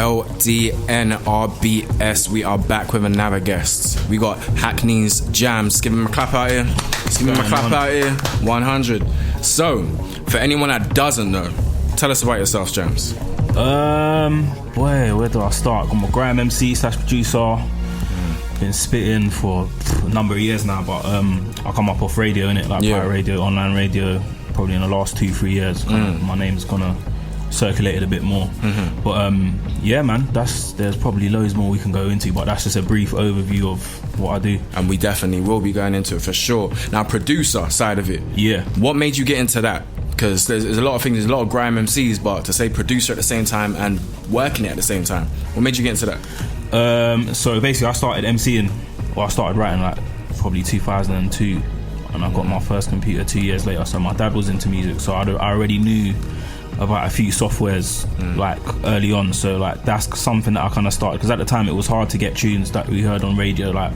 LDNRBS. We are back with another guest. We got Hackney's Jammz. Give him a clap out here. Give him a clap out here. 100. So, for anyone that doesn't know, tell us about yourself, Jammz. Boy, where do I start? I'm a grime MC / producer. Been spitting for a number of years now, but I come up off radio, innit? Like pirate radio, online radio, probably in the last 2-3 years. My name's gonna circulate a bit more. But yeah, man, there's probably loads more we can go into, but that's just a brief overview of what I do. And we definitely will be going into it for sure. Now, producer side of it. Yeah. What made you get into that? Because there's a lot of things, there's a lot of grime MCs, but to say producer at the same time and working it at the same time, what made you get into that? So basically I started MCing, or I started writing like probably 2002, and I got my first computer 2 years later. So my dad was into music, so I already knew about a few softwares like early on. So like that's something that I kind of started, because at the time it was hard to get tunes that we heard on radio. Like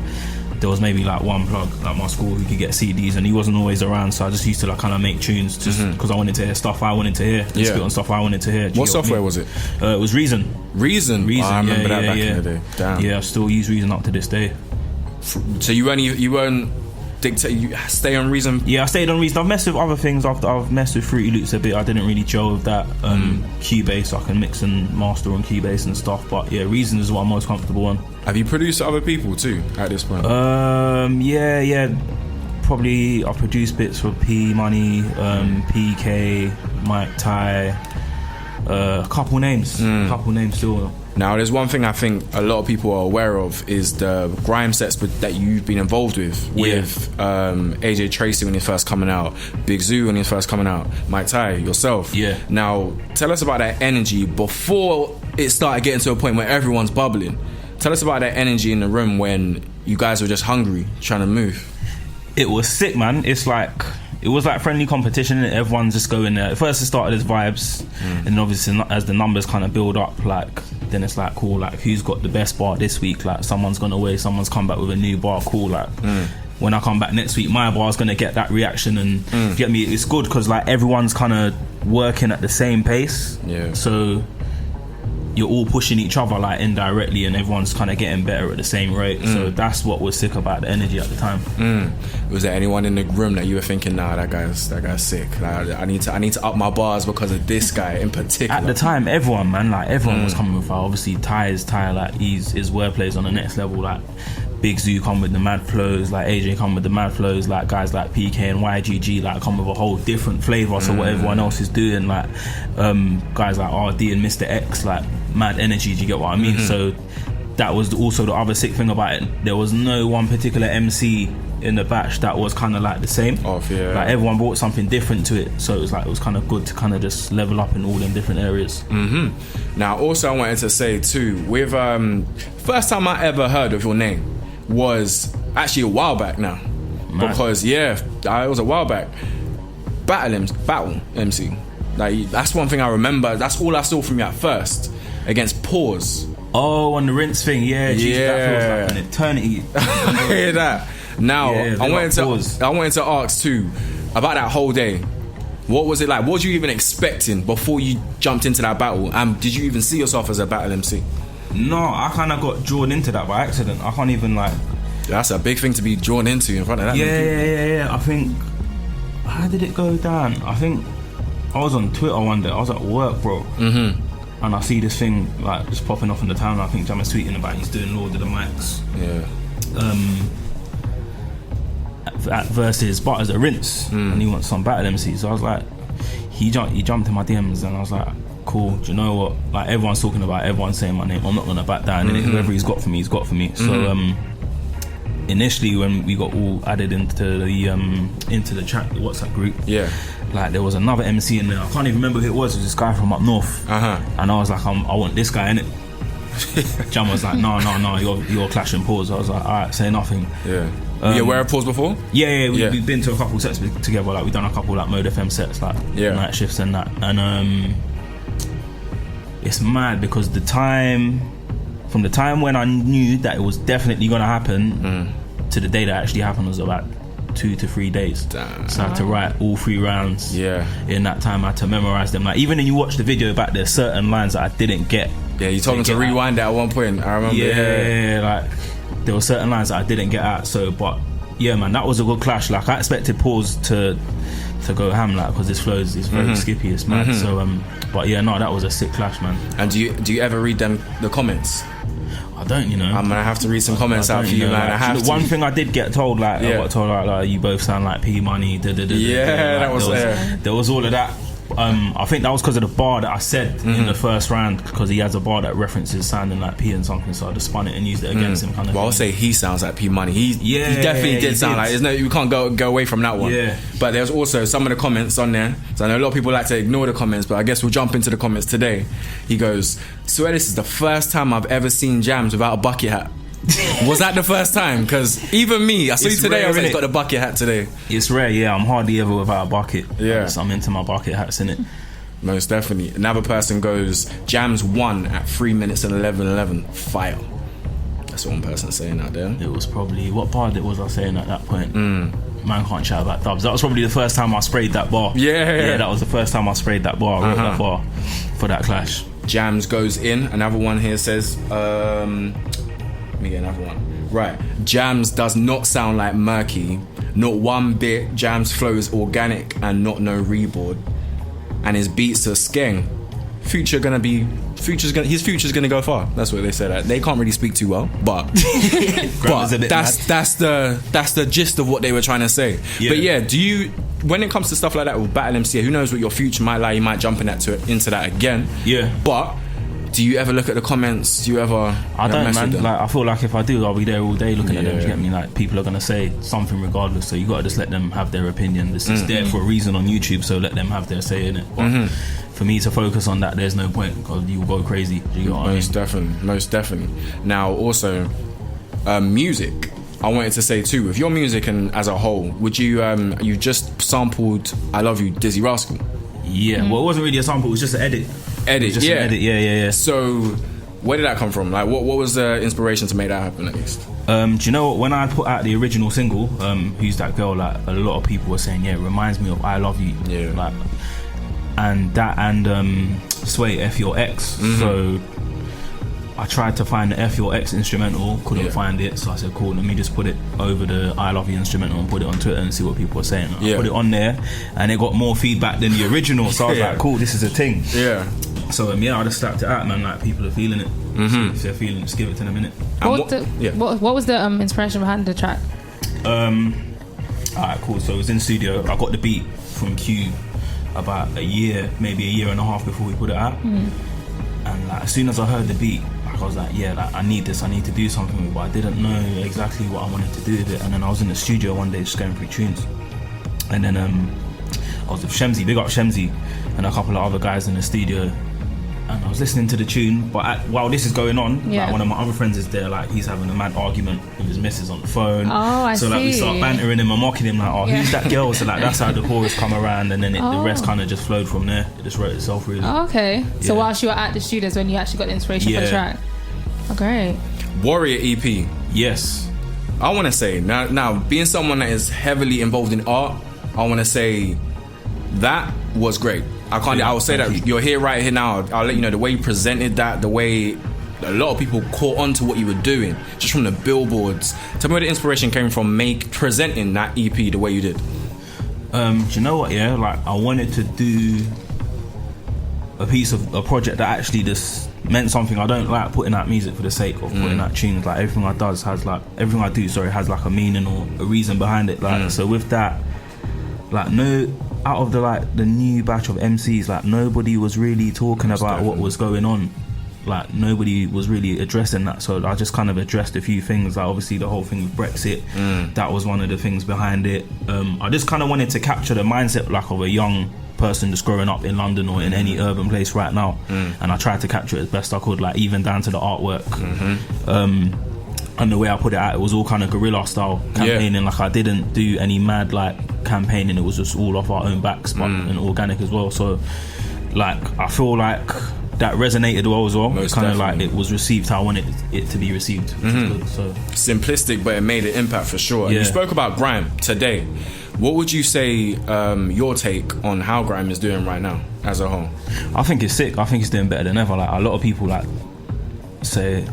there was maybe like one plug at my school who could get CDs, and he wasn't always around, so I just used to like kind of make tunes just because I wanted to hear stuff I wanted to hear, and spit on stuff I wanted to hear. What software was it? It was Reason. Reason? Oh, I remember that back in the day. Damn. Yeah, I still use Reason up to this day. So you weren't you stay on Reason? Yeah, I stayed on Reason. I've messed with other things. I've messed with Fruity Loops a bit. I didn't really gel with that. Cubase, I can mix and master on Cubase and stuff. But yeah, Reason is what I'm most comfortable on. Have you produced other people too at this point? Yeah. Probably I've produced bits for P Money, PK, Mike Ty, a couple names still. Now, there's one thing I think a lot of people are aware of is the grime sets that you've been involved with AJ Tracy when he's first coming out, Big Zoo when he's first coming out, Mike Ty, yourself. Yeah. Now, tell us about that energy before it started getting to a point where everyone's bubbling. Tell us about that energy in the room when you guys were just hungry, trying to move. It was sick, man. It was like friendly competition, and everyone's just going there. At first it started as vibes, and then obviously as the numbers kind of build up, like then it's like cool, like who's got the best bar this week? Like someone's gone away, someone's come back with a new bar, cool. Like when I come back next week, my bar's gonna get that reaction, and you get me? It's good because like everyone's kind of working at the same pace. Yeah. So you're all pushing each other like indirectly, and everyone's kind of getting better at the same rate. So that's what was sick about the energy at the time. Was there anyone in the room that you were thinking, nah, that guy's sick, like, I need to up my bars because of this guy in particular? At the time, everyone, man, like everyone was coming with fire. Obviously Ty, like his wordplay's on the next level. Like Big Zoo come with the mad flows, like AJ come with the mad flows, like guys like PK and YGG like come with a whole different flavour to what everyone else is doing. Like guys like RD and Mr. X, like mad energy, do you get what I mean? So that was also the other sick thing about it. There was no one particular MC in the batch that was kind of like the same. Like everyone brought something different to it, so it was kind of good to kind of just level up in all them different areas. Now also I wanted to say too, with first time I ever heard of your name was actually a while back now. Because it was a while back. Battle MC. Like that's one thing I remember. That's all I saw from you at first against Pause. Oh, on the rinse thing, that feels like an eternity. I hear that. Now I wanted to ask too about that whole day. What was it like? What were you even expecting before you jumped into that battle? Did you even see yourself as a battle MC? No, I kind of got drawn into that by accident. I can't even like. That's a big thing to be drawn into in front of that. Yeah. I think. How did it go down? I think I was on Twitter one day. I was at work, bro. And I see this thing like just popping off in the town. I think Jammz tweeting about he's doing Lord of the Mics. At versus but as a rinse, and he wants some battle MC. So I was like, he jumped in my DMs, and I was like, cool. Do you know what? Like everyone's talking about, everyone's saying my name. I'm not gonna back down. And whoever he's got for me, he's got for me. So initially when we got all added into the chat, the WhatsApp group, like there was another MC in there. I can't even remember who it was. It was this guy from up north, and I was like, I want this guy in it. Jam was like, no, you're clashing Pause. I was like, alright, say nothing. Were you aware of Pause before? We've been to a couple sets together. Like we've done a couple like Mode FM sets, like night shifts and that. And it's mad because from the time when I knew that it was definitely gonna happen to the day that actually happened was about 2 to 3 days. Damn. So I had to write all 3 rounds. In that time I had to memorize them. Like even when you watch the video back, there's certain lines that I didn't get Yeah, you told him to rewind it at one point. I remember. Yeah, like there were certain lines that I didn't get at. So, but yeah, man, that was a good clash. Like I expected Pause to go ham, like, because this flow is very skippy. It's mad. So, but yeah, no, that was a sick clash, man. And do you ever read the comments? I don't, you know. I'm gonna have to read some comments out for you, man. Like, I have to. One thing I did get told, like, I got told, like, you both sound like P Money. That was there was all of that. I think that was because of the bar that I said in the first round, because he has a bar that references sounding like P and something, so I just spun it and used it against him. Kind of. Well, I'll say he sounds like P Money. He definitely did sound like. You can't go away from that one. Yeah. But there's also some of the comments on there. So I know a lot of people like to ignore the comments, but I guess we'll jump into the comments today. He goes, "Swear this is the first time I've ever seen Jammz without a bucket hat." Was that the first time? Because even me, I saw you today, I was like, he's got the bucket hat today. It's rare, yeah. I'm hardly ever without a bucket. Yeah. I'm into my bucket hats, innit? Most definitely. Another person goes, Jammz won at 3 minutes and 11:11. Fire. That's what one person saying out there. It was probably, what bar was I saying at that point? Man can't shout about dubs. That was probably the first time I sprayed that bar. Yeah, that was the first time I sprayed that bar. I wrote that bar for that clash. Jammz goes in. Another one here says, let me get another one. Right. Jammz does not sound like Murky. Not one bit. Jammz flow is organic and not no reboard. And his beats are skeng. His future's gonna go far. That's what they said. They can't really speak too well, but that's the gist of what they were trying to say. Yeah. But yeah, do you, when it comes to stuff like that with Battle MC, who knows what your future might lie? You might jump into that again. Yeah. But do you ever look at the comments? Do you ever? I don't, man. Like, I feel like if I do, I'll be there all day looking at them. You get me? Like, people are gonna say something regardless, so you gotta just let them have their opinion. This is there for a reason on YouTube, so let them have their say in it. But for me to focus on that, there's no point, because you will go crazy. You know what I mean? Most definitely. Now, also, music. I wanted to say too, with your music and as a whole, would you you just sampled "I Love You" Dizzy Rascal? Yeah. Well, it wasn't really a sample. It was just an edit. Just an edit. Yeah. So, where did that come from? Like, what was the inspiration to make that happen, at least? Do you know what? When I put out the original single, "Who's That Girl?" like, a lot of people were saying, "Yeah, it reminds me of I Love You." Yeah. Like, and Sway F Your Ex. So I tried to find the F Your Ex instrumental, couldn't find it, so I said, cool, let me just put it over the I Love You instrumental and put it on Twitter and see what people are saying. I put it on there and it got more feedback than the original, so I was like, cool, this is a thing. Yeah. So I just slapped it out, man. Like, people are feeling it. So if they're feeling it, just give it to them, innit? What was the inspiration behind the track? Alright, cool. So it was in studio. I got the beat from Q about maybe a year and a half before we put it out. And like, as soon as I heard the beat, I was like, I need this, I need to do something with it, but I didn't know exactly what I wanted to do with it. And then I was in the studio one day just going through tunes, and then I was with Shemzy, big up Shemzy, and a couple of other guys in the studio, and I was listening to the tune, but while this is going on, like, one of my other friends is there, like, he's having a mad argument with his missus on the phone. So like, we start bantering him and mocking him, like, who's that girl? So like, that's how the chorus come around, and then the rest kind of just flowed from there. It just wrote itself, really. Okay. So whilst you were at the studios, when you actually got the inspiration for the track. Oh, great. Warrior EP. Yes. I want to say, now being someone that is heavily involved in art, I want to say that was great. I will say that you're here right here now. I'll let you know the way you presented that, the way a lot of people caught on to what you were doing, just from the billboards. Tell me where the inspiration came from presenting that EP the way you did. Do you know what? Yeah, like, I wanted to do a project that actually just meant something. I don't like putting out music for the sake of putting out tunes. Like, everything I do has like a meaning or a reason behind it. Like, so with that, like, out of the new batch of MCs, like, nobody was really talking about what was going on. Like, nobody was really addressing that. So I just kind of addressed a few things. Like, obviously the whole thing with Brexit, that was one of the things behind it. I just kind of wanted to capture the mindset, like, of a young person just growing up in London or in any urban place right now, and I tried to capture it as best I could, like, even down to the artwork. And the way I put it out, it was all kind of guerrilla style campaigning. Like, I didn't do any mad like campaigning, it was just all off our own backs, but and organic as well. So like, I feel like that resonated well as well. Kind of like, it was received how I wanted it to be received, which is good. So simplistic, but it made an impact for sure. And you spoke about grime today. What would you say your take on how grime is doing right now as a whole? I think it's sick. I think it's doing better than ever. Like, a lot of people, like, say,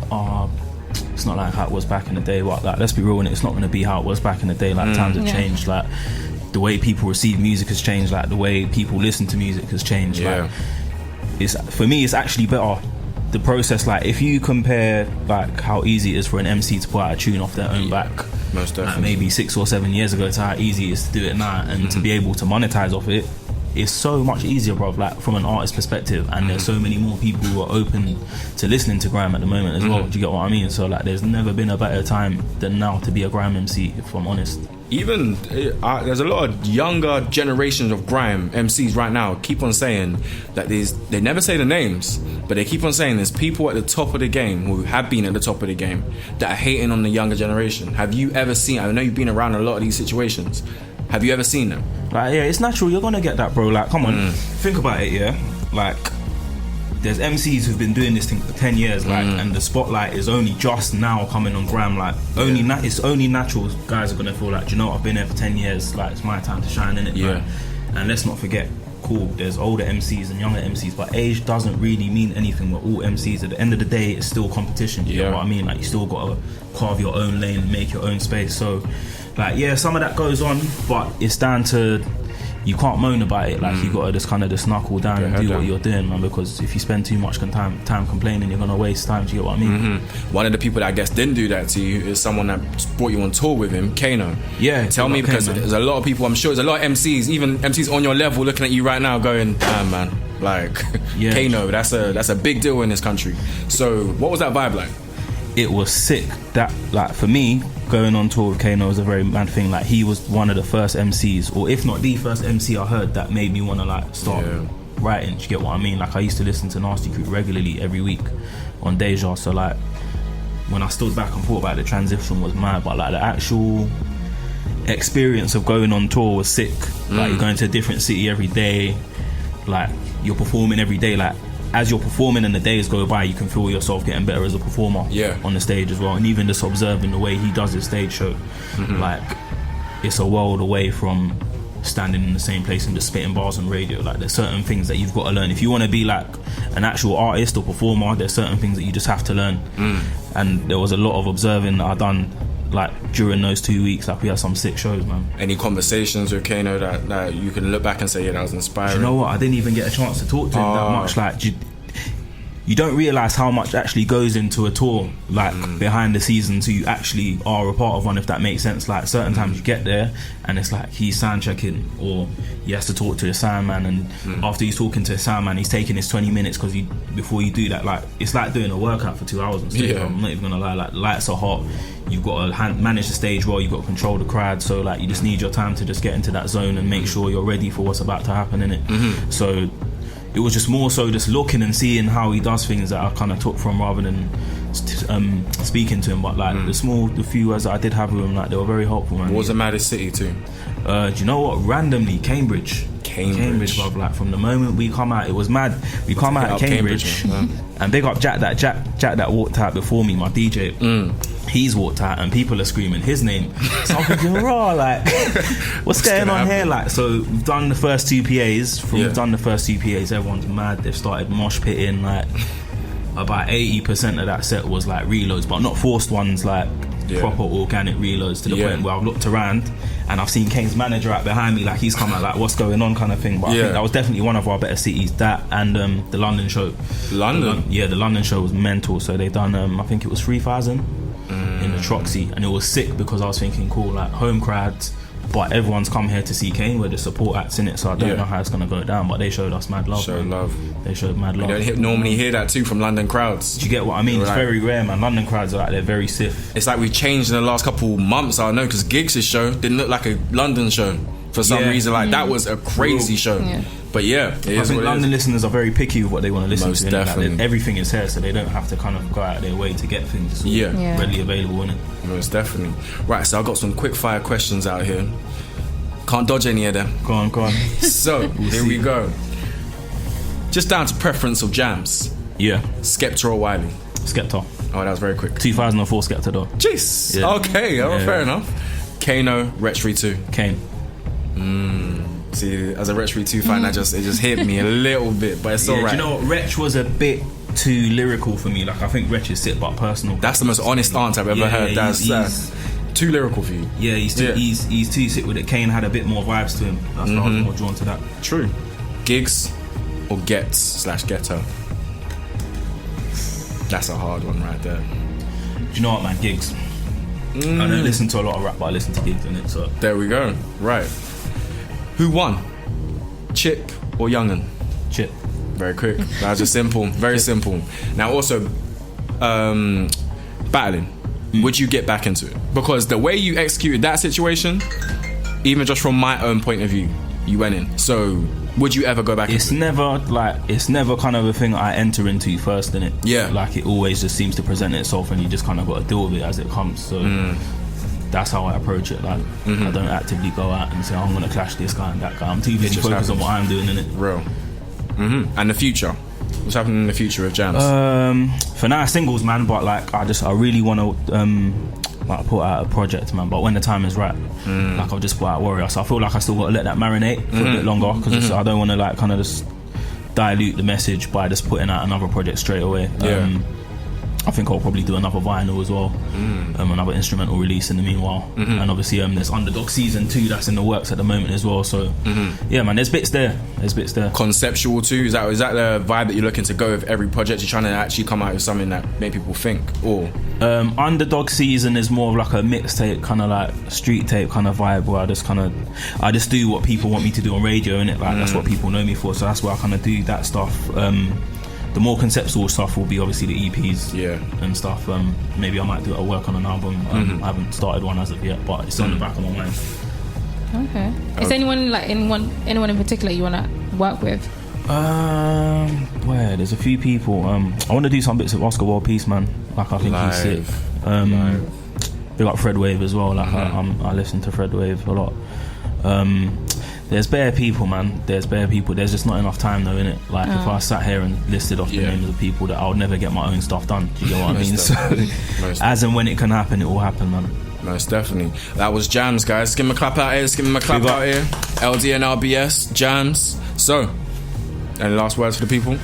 it's not like how it was back in the day, but like, let's be real, and it's not going to be how it was back in the day. Like times have changed. Like the way people receive music has changed. Like the way people listen to music has changed. Like, for me, it's actually better. The process, like if you compare like how easy it is for an MC to put out a tune off their own back, most definitely, like maybe 6 or 7 years ago, to how easy it is to do it now, and to be able to monetize off it, it's so much easier, bro. Like from an artist perspective, and there's so many more people who are open to listening to grime at the moment as well. Do you get what I mean? So like, there's never been a better time than now to be a grime MC, if I'm honest. Even there's a lot of younger generations of grime MCs right now keep on saying that they never say the names, but they keep on saying there's people at the top of the game who have been at the top of the game that are hating on the younger generation. Have you ever seen, I know you've been around a lot of these situations, have you ever seen them? Like, yeah, it's natural, you're gonna get that, bro. Like, come on, think about it, yeah? Like, there's MCs who've been doing this thing for 10 years, like, and the spotlight is only just now coming on grime. Like, it's only natural guys are gonna feel like, do you know what, I've been here for 10 years, like, it's my time to shine, innit? Yeah. And let's not forget, cool, there's older MCs and younger MCs, but age doesn't really mean anything. We're all MCs. At the end of the day, it's still competition. You know what I mean? Like, you still gotta carve your own lane and make your own space. So, like, yeah, some of that goes on, but it's down to, you can't moan about it. Like, you gotta just kind of just knuckle down and do what you're doing, man, because if you spend too much time complaining, you're gonna waste time. Do you get what I mean? One of the people that I guess didn't do that to you is someone that brought you on tour with him, Kano. Yeah, tell me, because there's a lot of people, I'm sure there's a lot of MCs, even MCs on your level, looking at you right now going, damn, man, like, Kano, that's a big deal in this country. So what was that vibe like? It was sick. That, like, for me, going on tour with Kano was a very mad thing. Like, he was one of the first MCs, or if not the first MC I heard, that made me want to like start writing. Do you get what I mean? Like, I used to listen to Nasty Crew regularly every week on Deja. So like, when I stood back and thought about it, the transition was mad, but like the actual experience of going on tour was sick. Like, you're going to a different city every day, like you're performing every day. Like, as you're performing and the days go by, you can feel yourself getting better as a performer on the stage as well. And even just observing the way he does his stage show, like, it's a world away from standing in the same place and just spitting bars on radio. Like, there's certain things that you've got to learn. If you want to be like an actual artist or performer, there's certain things that you just have to learn. And there was a lot of observing that I done, like, during those 2 weeks. Like, we had some sick shows, man. Any conversations with Kano that you can look back and say, yeah, that was inspiring? Do you know what? I didn't even get a chance to talk to him that much. Like, you don't realise how much actually goes into a tour, like, behind the scenes, who you actually are a part of one, if that makes sense. Like, certain times you get there and it's like he's sound checking, or he has to talk to his sound man, and after he's talking to his sound man, he's taking his 20 minutes, because before you do that, like, it's like doing a workout for 2 hours on stage. I'm not even gonna lie, like, the lights are hot, you've got to manage the stage well, you've got to control the crowd, so like, you just need your time to just get into that zone and make sure you're ready for what's about to happen, innit? So it was just more so just looking and seeing how he does things that I kind of took from, rather than speaking to him. But like, the few words that I did have with him, like, they were very helpful, man. What was the maddest city too? Do you know what? Randomly, Cambridge, bruv. Like, from the moment we come out, it was mad. We come out of Cambridge, and big up Jack that walked out before me, my DJ. He's walked out and people are screaming his name. So I'm thinking, raw, like, what's going on here? Like, so we've done the first 2 PAs. We've done the first 2 PAs. Everyone's mad. They've started mosh pitting. Like, about 80% of that set was like reloads, but not forced ones, like proper organic reloads, to the point where I've looked around and I've seen Kane's manager out behind me, like, he's come out like, what's going on, kind of thing. But I think that was definitely one of our better cities. That and the London show. The London show was mental. So they done I think it was 3,000 in the Troxy, and it was sick, because I was thinking, cool, like, home crowds, but everyone's come here to see Kane, we're the support acts in it, so I don't know how it's gonna go down, but they showed us mad love. They showed mad love. You don't normally hear that too from London crowds. Do you get what I mean? It's very rare, man. London crowds are like, they're very stiff. It's like we've changed in the last couple months, I know, because Giggs' show didn't look like a London show for some reason. Like, that was a crazy show. But I think London listeners are very picky with what they want to listen Most to. Definitely. Like, everything is here, so they don't have to kind of go out of their way to get things. It's readily available, isn't it? Most definitely. Right, so I've got some quick fire questions out here. Can't dodge any of them. Go on. So, here we go. Just down to preference of Jammz. Skepta or Wiley? Skepta. Oh, that was very quick. 2004 Skepta though. Jeez. Okay, fair enough. Kano, Retchery 2. Kane. See, as a Retchery 2 fan, it just hit me a little bit, but it's alright. Do you know what? Wretch was a bit too lyrical for me. Like I think Wretch is sick but personal. That's the most honest answer I've ever heard. That's too lyrical for you. Yeah, he's too sick with it. Kane had a bit more vibes to him. That's why I was more drawn to that. True. Gigs or Gets/Ghetto? That's a hard one right there. Do you know what, man? Gigs. I don't listen to a lot of rap, but I listen to gigs in it. So there we go. Right. Who won? Chip or Young'un? Chip. Very quick. That's just simple. Very simple. Now also, battling. Would you get back into it? Because the way you executed that situation, even just from my own point of view, you went in. So would you ever go back it's into it? It's never kind of a thing I enter into first, innit? Yeah. Like it always just seems to present itself and you just kind of got to deal with it as it comes. So that's how I approach it. Like I don't actively go out and say, I'm going to clash this guy and that guy. I'm too busy focused on what I'm doing, innit? Real. And the future? What's happening in the future with Jammz? For now, singles, man. But like, I really want to like put out a project, man. But when the time is right, like I'll just put out Warrior. So I feel like I still got to let that marinate for a bit longer because I don't want to like kind of just dilute the message by just putting out another project straight away. I think I'll probably do another vinyl as well, another instrumental release in the meanwhile, and obviously there's Underdog Season 2 that's in the works at the moment as well. So yeah, man, there's bits there. Conceptual too. Is that the vibe that you're looking to go with every project? You're trying to actually come out with something that make people think, or Underdog Season is more of like a mixtape, kind of like street tape kind of vibe where I just do what people want me to do on radio, innit? Like that's what people know me for. So that's where I kind of do that stuff. The more conceptual stuff will be obviously the EPs and stuff. Maybe I might work on an album. I haven't started one as of yet, but it's on the back of my mind. Okay. Is anyone in particular you want to work with? There's a few people. I want to do some bits of Oscar World Peace, man. Like I think he's sick. Big up Fred Wave as well. Like I listen to Fred Wave a lot. There's bare people, man. There's just not enough time though, innit? Like if I sat here and listed off the names of people that I would never get my own stuff done. Do you get what I mean? So as and when it can happen, it will happen, man. Most definitely. That was Jammz, guys. Let's give him a clap out here. LDNRBS, Jammz. So, any last words for the people?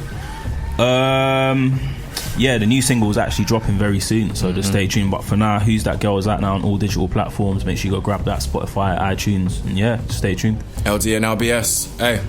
Yeah, the new single is actually dropping very soon, so just stay tuned. But for now, Who's That Girl is out now on all digital platforms. Make sure you go grab that, Spotify, iTunes, and yeah, stay tuned. LDNRBS. Hey.